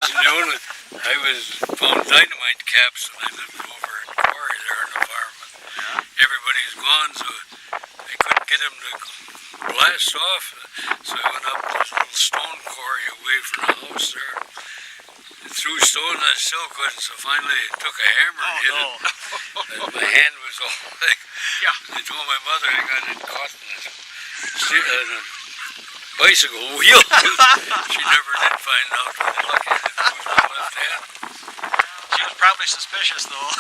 I was found dynamite caps when I lived over in Corey there on the farm. Everybody was gone, so I couldn't get them to blast off. So I went up this little stone quarry away from the house there. And threw stone, I still couldn't, so finally I took a hammer and hit it. And my hand was all like, I told my mother I got it caught in a bicycle wheel. She never did find out. Lucky I didn't lose my left hand. She was probably suspicious though.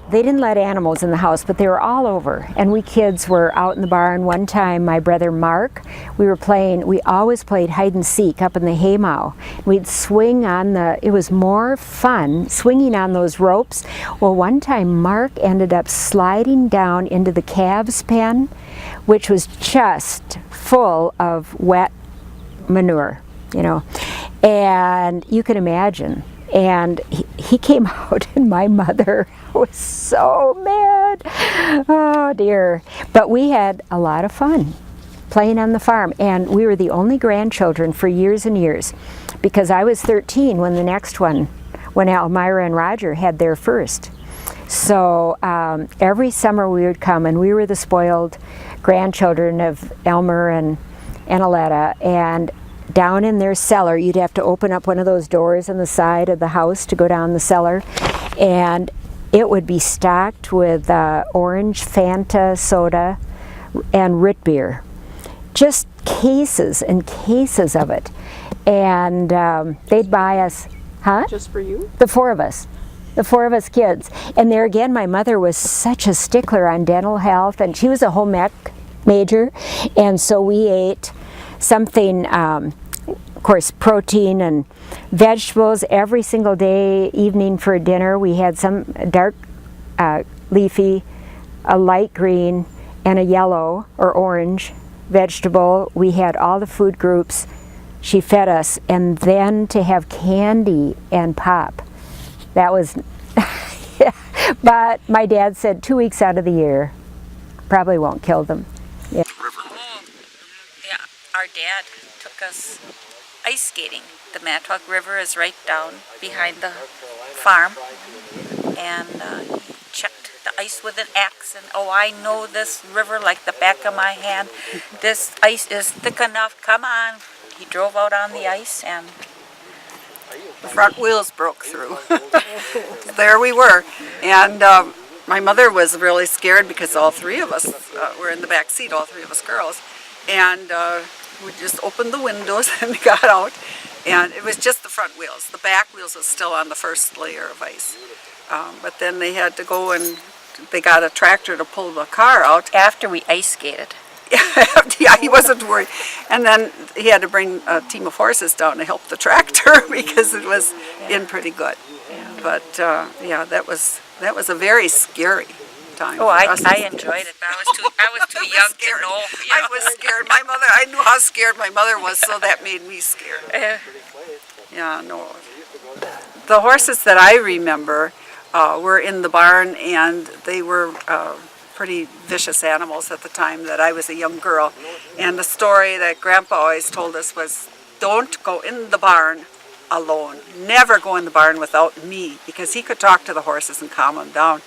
They didn't let animals in the house, but they were all over. And we kids were out in the barn. One time, my brother Mark, we always played hide and seek up in the haymow. We'd swing on it was more fun swinging on those ropes. Well, one time Mark ended up sliding down into the calves' pen, which was just full of wet manure, and you can imagine. And he came out, and my mother was so mad. Oh dear. But we had a lot of fun playing on the farm, and we were the only grandchildren for years and years, because I was 13 when the next one, when Elmira and Roger had their first. So every summer we would come, and we were the spoiled grandchildren of Elmer and Aletta, and down in their cellar, you'd have to open up one of those doors on the side of the house to go down the cellar, and it would be stocked with orange Fanta soda and root beer. Just cases and cases of it. And they'd buy us, Just for you? The four of us kids. And there again, my mother was such a stickler on dental health, and she was a home ec major, and so we ate something, of course, protein and vegetables every single day. Evening for dinner, we had some dark leafy, a light green, and a yellow or orange vegetable. We had all the food groups. She fed us, and then to have candy and pop. That was, but my dad said 2 weeks out of the year probably won't kill them. Yeah. Our dad took us ice skating. The Mattock River is right down behind the farm, and he checked the ice with an axe, and I know this river like the back of my hand. This ice is thick enough, come on. He drove out on the ice, and the front wheels broke through. There we were, and my mother was really scared because all three of us were in the back seat, all three of us girls, and we just opened the windows and got out, and it was just the front wheels. The back wheels was still on the first layer of ice, but then they had to go and they got a tractor to pull the car out. After we ice skated. Yeah, he wasn't worried. And then he had to bring a team of horses down to help the tractor because it was in pretty good. Yeah. But yeah, that was a very scary time. Oh, I enjoyed it, but I was too young to know. I was scared. My mother, I knew how scared my mother was, so that made me scared. Yeah, no. The horses that I remember were in the barn, and they were pretty vicious animals at the time that I was a young girl. And the story that Grandpa always told us was, don't go in the barn alone. Never go in the barn without me, because he could talk to the horses and calm them down.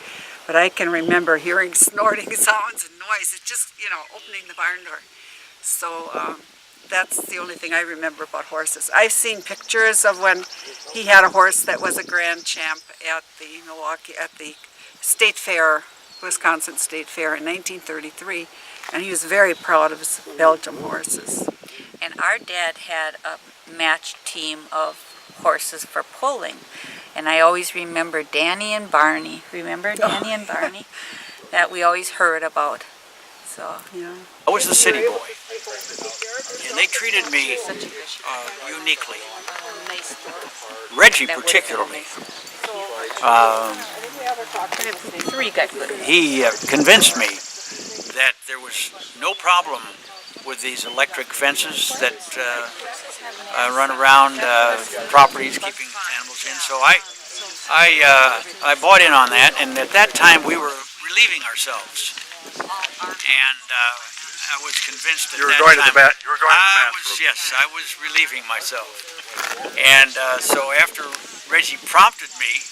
But I can remember hearing snorting sounds and noises, just, opening the barn door. So that's the only thing I remember about horses. I've seen pictures of when he had a horse that was a grand champ at the State Fair, Wisconsin State Fair in 1933, and he was very proud of his Belgium horses. And our dad had a matched team of horses for pulling, and I always remember Danny and Barney. Remember Danny and Barney? That we always heard about. So yeah. I was the city boy, and they treated me uniquely. Reggie particularly. He convinced me that there was no problem with these electric fences that run around properties keeping animals in. So I bought in on that, and at that time we were relieving ourselves. And I was convinced that You were going to the time, you were going to the I bathroom. was, yes, I was relieving myself. And so after Reggie prompted me,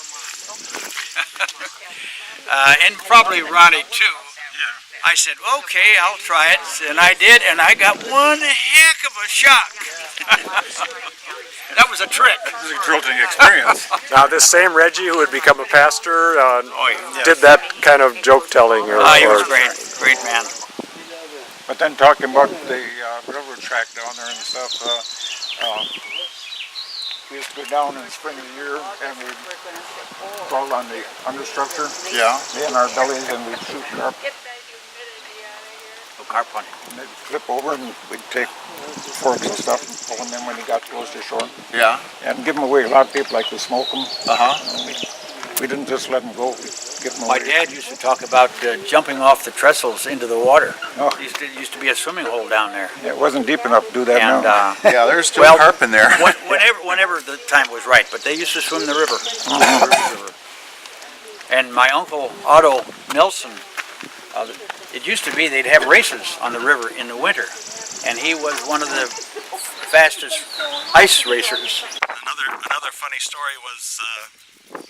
and probably Ronnie too, I said, okay, I'll try it. And I did, and I got one heck of a shock. That was a trick. This is a jolting experience. Now, this same Reggie who had become a pastor yeah. did that kind of joke telling, or He was great, great man. But then talking about the railroad track down there and stuff, we used to go down in the spring of the year and we'd crawl on the understructure. Yeah. In our bellies, and we'd shoot carp. Carp hunting. And they'd flip over and we'd take forks and stuff and pull them in when he got close to shore. Yeah. And give them away. A lot of people like to smoke them. Uh-huh. We didn't just let them go. We'd give them My away. dad used to talk about jumping off the trestles into the water. Oh. It used to be a swimming hole down there. It wasn't deep enough to do that And now. Yeah, there's still Well, carp in there. whenever the time was right, but they used to swim the river. And my uncle Otto Nelson, it used to be they'd have races on the river in the winter, and he was one of the fastest ice racers. Another funny story was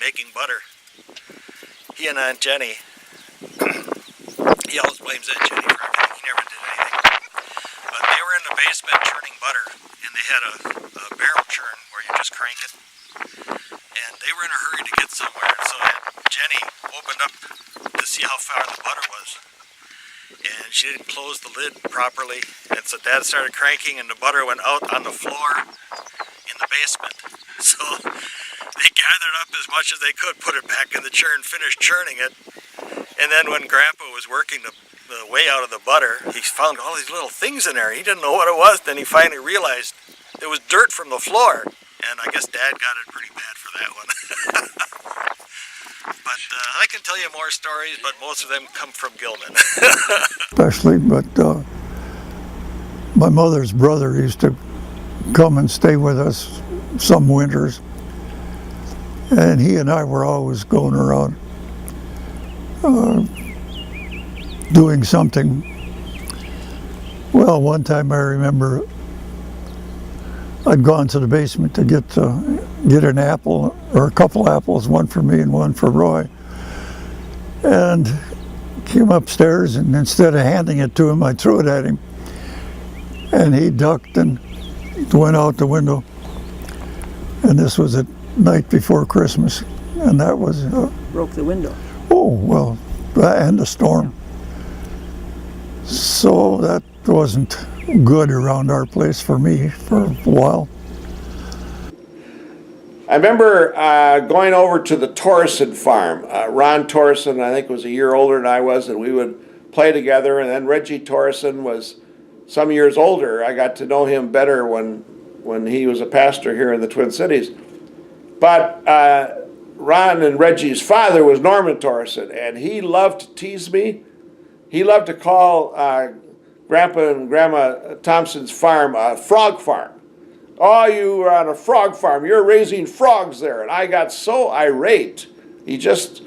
making butter. He and Aunt Jenny, he always blames Aunt Jenny for everything. He never did anything. But they were in the basement churning butter, and they had a barrel churn where you just crank it. And they were in a hurry to get somewhere, so Aunt Jenny opened up to see how far the butter was. And she didn't close the lid properly, and so Dad started cranking, and the butter went out on the floor in the basement. So they gathered up as much as they could, put it back in the churn, finished churning it, and then when Grandpa was working the way out of the butter, he found all these little things in there. He didn't know what it was. Then he finally realized it was dirt from the floor, and I guess Dad got it pretty bad for that one. But I can tell you more stories, but most of them come from Gilman. Especially, but my mother's brother used to come and stay with us some winters, and he and I were always going around doing something. Well, one time I remember I'd gone to the basement to get an apple, or a couple apples, one for me and one for Roy, and came upstairs, and instead of handing it to him, I threw it at him, and he ducked and went out the window. And this was at night before Christmas, and that was Broke the window. oh well, and a storm. So that wasn't good around our place for me for a while. I remember going over to the Torrison farm. Ron Torrison, I think, was a year older than I was, and we would play together. And then Reggie Torrison was some years older. I got to know him better when he was a pastor here in the Twin Cities. But Ron and Reggie's father was Norman Torrison, and he loved to tease me. He loved to call Grandpa and Grandma Thompson's farm a frog farm. Oh, you are on a frog farm. You're raising frogs there. And I got so irate. He just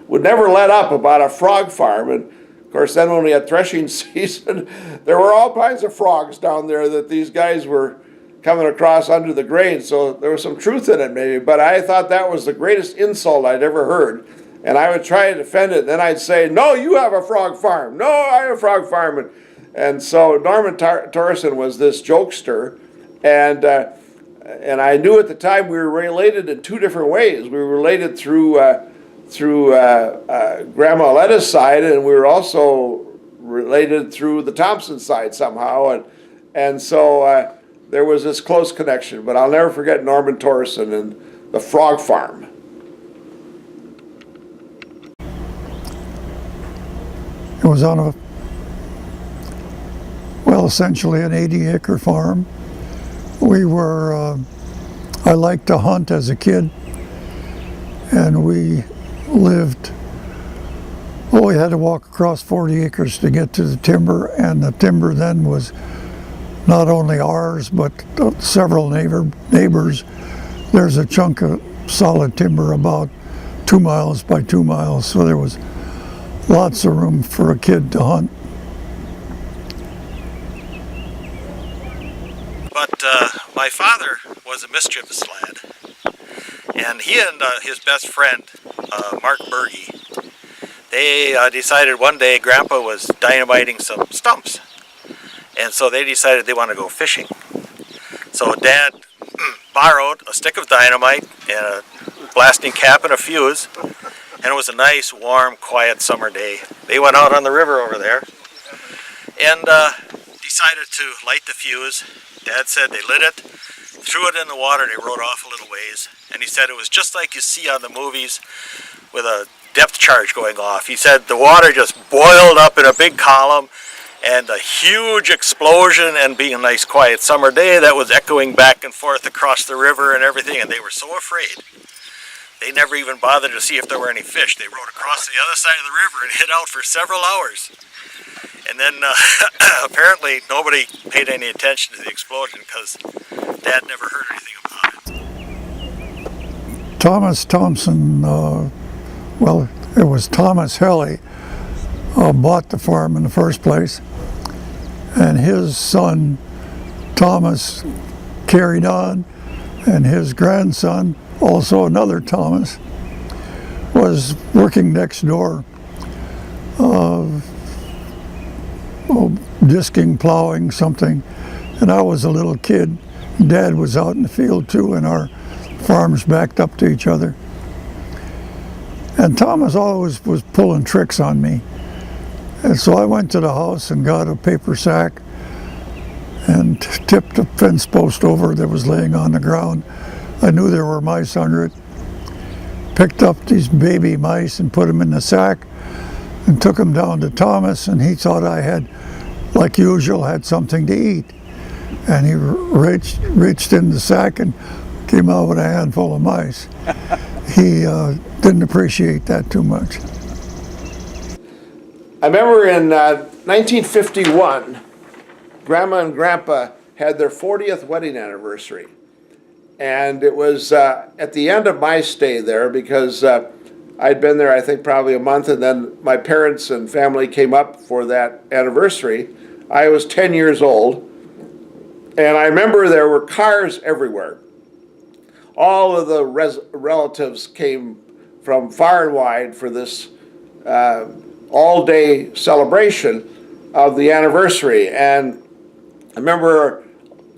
would never let up about a frog farm. And of course, then when we had threshing season, there were all kinds of frogs down there that these guys were coming across under the grain. So there was some truth in it maybe. But I thought that was the greatest insult I'd ever heard. And I would try to defend it. Then I'd say, no, you have a frog farm. No, I have a frog farm. And so Norman Torrison was this jokester. And I knew at the time we were related in two different ways. We were related through Grandma Letta's side, and we were also related through the Thompson side somehow. And so there was this close connection. But I'll never forget Norman Torrison and the frog farm. It was on essentially an 80-acre farm. We were, I liked to hunt as a kid, and we lived, we had to walk across 40 acres to get to the timber, and the timber then was not only ours, but several neighbors. There's a chunk of solid timber about 2 miles by 2 miles, so there was lots of room for a kid to hunt. But my father was a mischievous lad, and he and his best friend, Mark Berge, they decided one day Grandpa was dynamiting some stumps, and so they decided they want to go fishing. So Dad borrowed a stick of dynamite and a blasting cap and a fuse, and it was a nice, warm, quiet summer day. They went out on the river over there and decided to light the fuse. Dad said they lit it, threw it in the water, they rode off a little ways, and he said it was just like you see on the movies with a depth charge going off. He said the water just boiled up in a big column, and a huge explosion, and being a nice quiet summer day, that was echoing back and forth across the river and everything, and they were so afraid. They never even bothered to see if there were any fish. They rode across the other side of the river and hid out for several hours. And then apparently nobody paid any attention to the explosion because Dad never heard anything about it. Thomas Thompson, well, it was Thomas Helly, bought the farm in the first place, and his son Thomas carried on, and his grandson, also another Thomas, was working next door, disking, plowing, something, and I was a little kid. Dad was out in the field too, and our farms backed up to each other. And Thomas always was pulling tricks on me. And so I went to the house and got a paper sack and tipped a fence post over that was laying on the ground. I knew there were mice under it. Picked up these baby mice and put them in the sack and took them down to Thomas, and he thought I had, like usual, had something to eat. And he reached in the sack and came out with a handful of mice. He didn't appreciate that too much. I remember in 1951, Grandma and Grandpa had their 40th wedding anniversary. And it was at the end of my stay there, because I'd been there, I think, probably a month, and then my parents and family came up for that anniversary. I was 10 years old, and I remember there were cars everywhere. All of the relatives came from far and wide for this all-day celebration of the anniversary. And I remember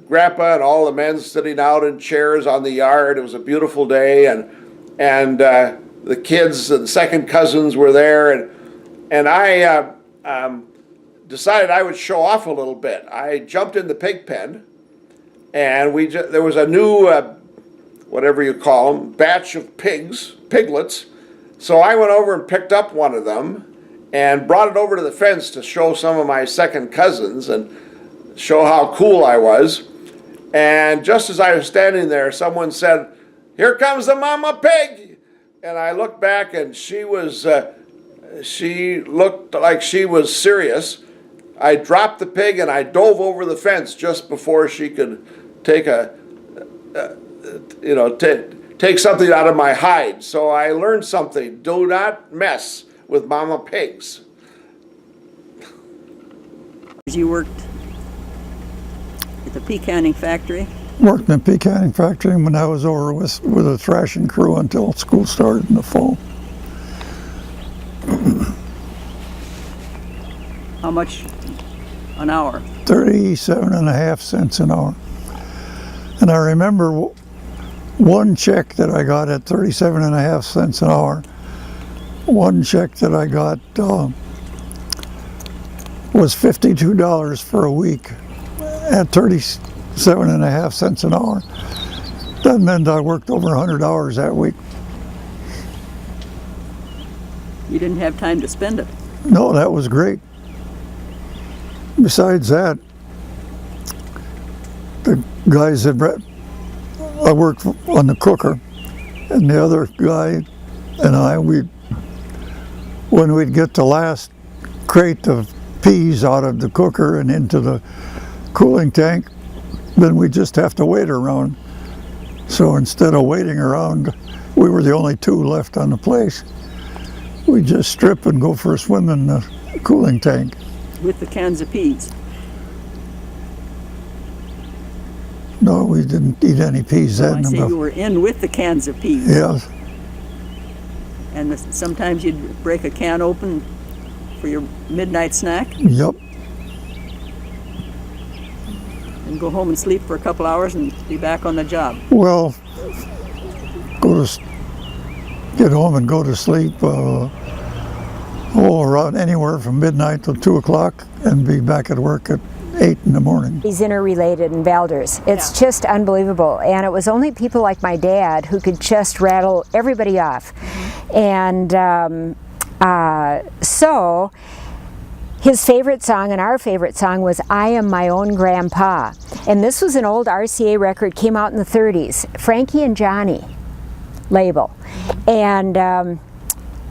Grandpa and all the men sitting out in chairs on the yard. It was a beautiful day, and the kids and second cousins were there, and I decided I would show off a little bit. I jumped in the pig pen, and there was a new whatever you call them, batch of piglets. So I went over and picked up one of them and brought it over to the fence to show some of my second cousins and show how cool I was. And just as I was standing there, someone said, "Here comes the mama pig." And I looked back, and she looked like she was serious. I dropped the pig and I dove over the fence just before she could take take something out of my hide. So I learned something. Do not mess with mama pigs. You worked at the pea canning factory? Worked in the pea canning factory when I was over with a thrashing crew until school started in the fall. How much an hour? 37.5 cents an hour. And I remember one check that I got at 37.5 cents an hour. One check that I got was $52 for a week at 37.5 cents an hour. That meant I worked over 100 hours that week. You didn't have time to spend it. No, that was great. Besides that, the guys that I worked on the cooker, and the other guy and I, when we'd get the last crate of peas out of the cooker and into the cooling tank, then we'd just have to wait around. So instead of waiting around, we were the only two left on the place. We'd just strip and go for a swim in the cooling tank. With the cans of peas? No, we didn't eat any peas I then. say you were in with the cans of peas. Yes. And sometimes you'd break a can open for your midnight snack Yep. and go home and sleep for a couple hours and be back on the job. Well, get home and go to sleep. Around anywhere from midnight till 2 o'clock, and be back at work at 8 in the morning. He's interrelated in Valders. It's just unbelievable. And it was only people like my dad who could just rattle everybody off. And so his favorite song and our favorite song was I Am My Own Grandpa. And this was an old RCA record, came out in the 30s. Frankie and Johnny label.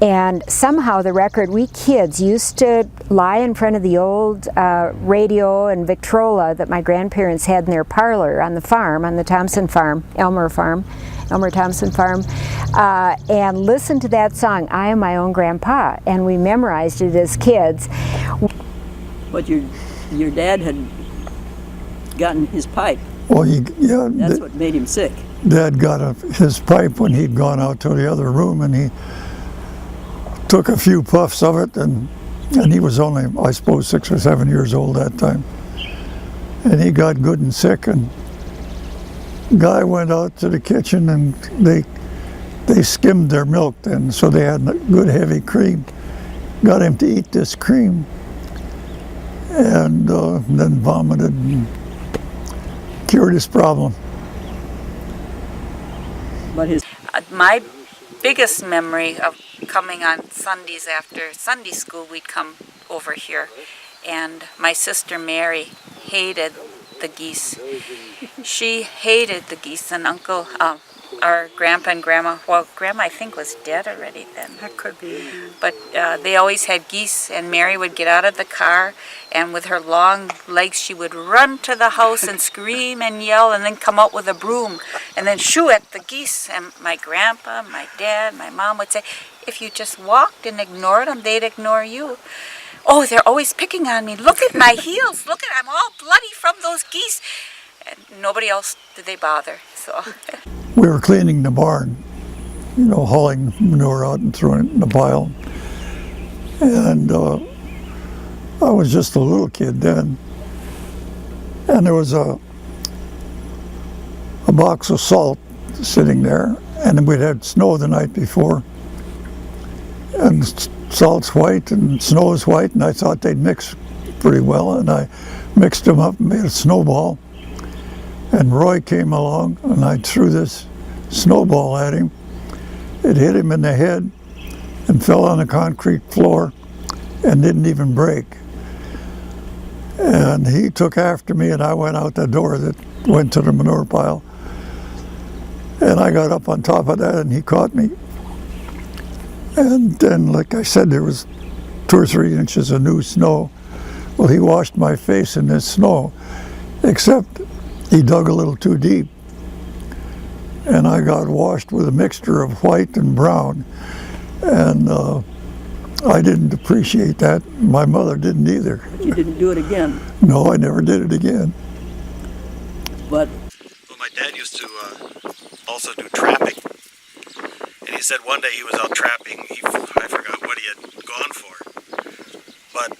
And somehow the record, we kids used to lie in front of the old radio and Victrola that my grandparents had in their parlor on the farm, on the Thompson farm, Elmer Thompson farm, and listen to that song, I Am My Own Grandpa, and we memorized it as kids. But your dad had gotten his pipe. Well, That's what made him sick. Dad got his pipe when he'd gone out to the other room, and he took a few puffs of it, and he was only, I suppose, 6 or 7 years old that time. And he got good and sick, and guy went out to the kitchen, and they skimmed their milk then, so they had good heavy cream. Got him to eat this cream, and then vomited and cured his problem. But my biggest memory of coming on Sundays after Sunday school, we'd come over here, and my sister Mary hated the geese. She hated the geese, and Uncle, our grandpa and grandma, well, grandma I think was dead already then. That could be. But they always had geese, and Mary would get out of the car, and with her long legs, she would run to the house and scream and yell, and then come out with a broom, and then shoo at the geese. And my grandpa, my dad, my mom would say, if you just walked and ignored them, they'd ignore you. Oh, they're always picking on me. Look at my heels. Look at, I'm all bloody from those geese. And nobody else did they bother. So We were cleaning the barn, hauling manure out and throwing it in the pile. And I was just a little kid then. And there was a box of salt sitting there, and we'd had snow the night before. And salt's white and snow's white, and I thought they'd mix pretty well, and I mixed them up and made a snowball. And Roy came along, and I threw this snowball at him. It hit him in the head and fell on the concrete floor and didn't even break. And he took after me, and I went out the door that went to the manure pile. And I got up on top of that, and he caught me. And then, like I said, there was 2 or 3 inches of new snow. Well, he washed my face in this snow, except he dug a little too deep. And I got washed with a mixture of white and brown. And I didn't appreciate that. My mother didn't either. you didn't do it again. No, I never did it again. But Well, my dad used to also do trapping. And he said one day he was out trapping, I forgot what he had gone for. But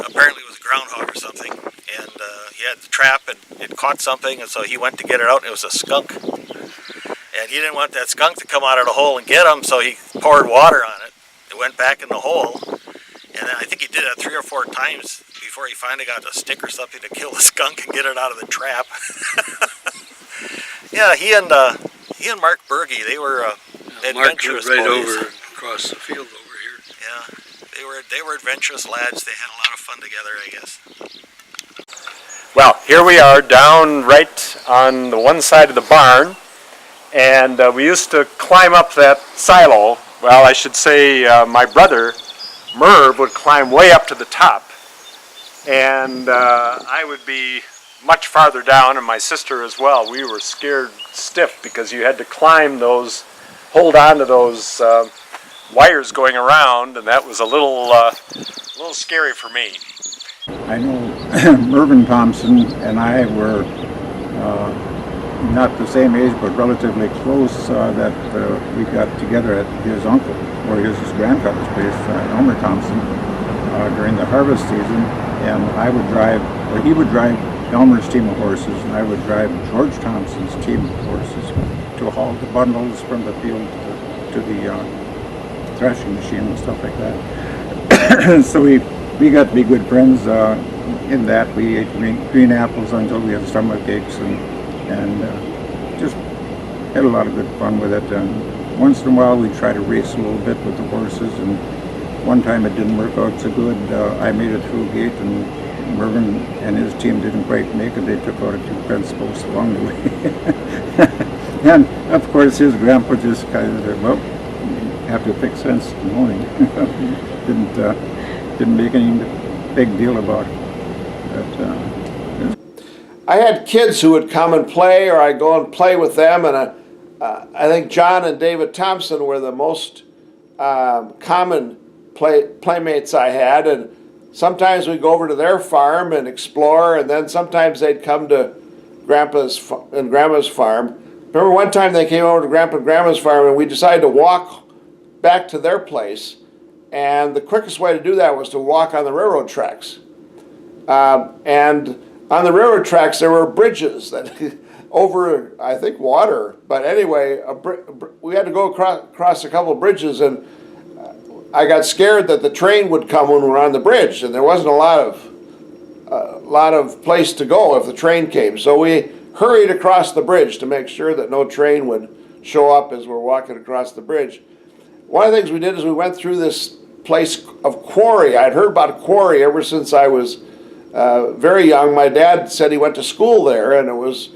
apparently it was a groundhog or something. And he had the trap, and it caught something, and so he went to get it out, and it was a skunk. And he didn't want that skunk to come out of the hole and get him, so he poured water on it. It went back in the hole. And then I think he did that 3 or 4 times before he finally got a stick or something to kill the skunk and get it out of the trap. Yeah, he and Mark Berge, they were adventurous Mark lived right boys. over across the field over here. Yeah, they were adventurous lads. They had a lot of fun together, I guess. Well, here we are down right on the one side of the barn, and we used to climb up that silo. Well, I should say my brother, Merv, would climb way up to the top, and I would be much farther down, and my sister as well. We were scared stiff because you had to climb those, hold on to those wires going around, and that was a little scary for me. I know Mervyn Thompson and I were not the same age, but relatively close, that we got together at his uncle, or his grandfather's place, Elmer Thompson, during the harvest season. And I would drive, or he would drive Elmer's team of horses, and I would drive George Thompson's team of horses to haul the bundles from the field to the threshing machine and stuff like that. So we got to be good friends in that. We ate green apples until we had stomach aches, and just had a lot of good fun with it. And once in a while we'd try to race a little bit with the horses, and one time it didn't work out so good. I made it through a gate, and Mervyn and his team didn't quite make it. They took out a few fence posts along the way. And of course his grandpa just kind of said, well, you have to fix fence in the morning. Didn't make any big deal about it. But, I had kids who would come and play, or I'd go and play with them, and I think John and David Thompson were the most common playmates I had, and sometimes we'd go over to their farm and explore, and then sometimes they'd come to Grandpa's and Grandma's farm. Remember one time they came over to Grandpa and Grandma's farm, and we decided to walk back to their place, and the quickest way to do that was to walk on the railroad tracks. And on the railroad tracks there were bridges that over, I think, water, but anyway, we had to go across a couple of bridges, and I got scared that the train would come when we were on the bridge, and there wasn't a lot of place to go if the train came. So we hurried across the bridge to make sure that no train would show up as we're walking across the bridge. One of the things we did is we went through this place of quarry. I'd heard about a quarry ever since I was very young. My dad said he went to school there, and it was,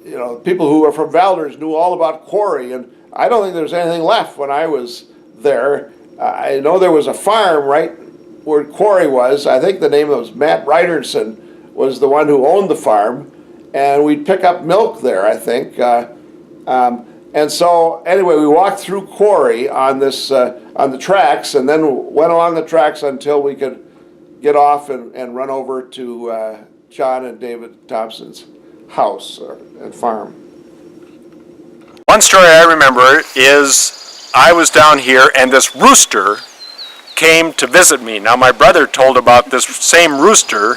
you know, people who were from Valders knew all about quarry, and I don't think there was anything left when I was there. I know there was a farm right where quarry was. I think the name was Matt Ryderson was the one who owned the farm, and we'd pick up milk there, I think. And so anyway, we walked through quarry on this on the tracks, and then went along the tracks until we could get off and run over to John and David Thompson's house and farm. One story I remember is I was down here and this rooster came to visit me. Now my brother told about this same rooster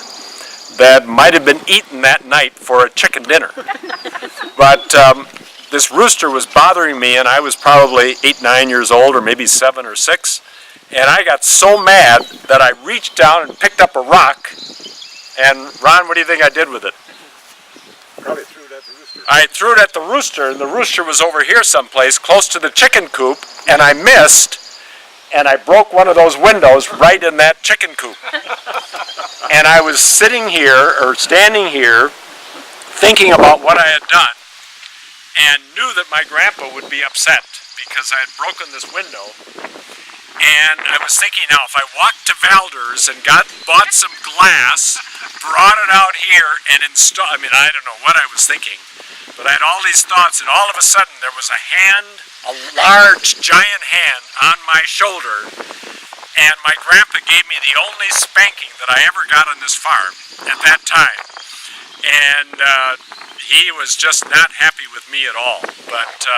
that might have been eaten that night for a chicken dinner. But this rooster was bothering me, and I was probably 8, 9 years old, or maybe 7 or 6. And I got so mad that I reached down and picked up a rock. And Ron, what do you think I did with it? probably threw it at the rooster. I threw it at the rooster, and the rooster was over here someplace, close to the chicken coop, and I missed, and I broke one of those windows right in that chicken coop. And I was sitting here, or standing here, thinking about what I had done, and knew that my grandpa would be upset because I had broken this window. And I was thinking, now if I walked to Valders and bought some glass, brought it out here and installed, I mean, I don't know what I was thinking, but I had all these thoughts, and all of a sudden there was a hand, a large, giant hand on my shoulder, and my grandpa gave me the only spanking that I ever got on this farm at that time. And he was just not happy with me at all. But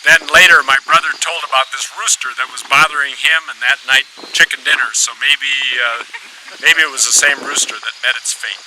then later my brother told about this rooster that was bothering him, and that night chicken dinner, so maybe it was the same rooster that met its fate.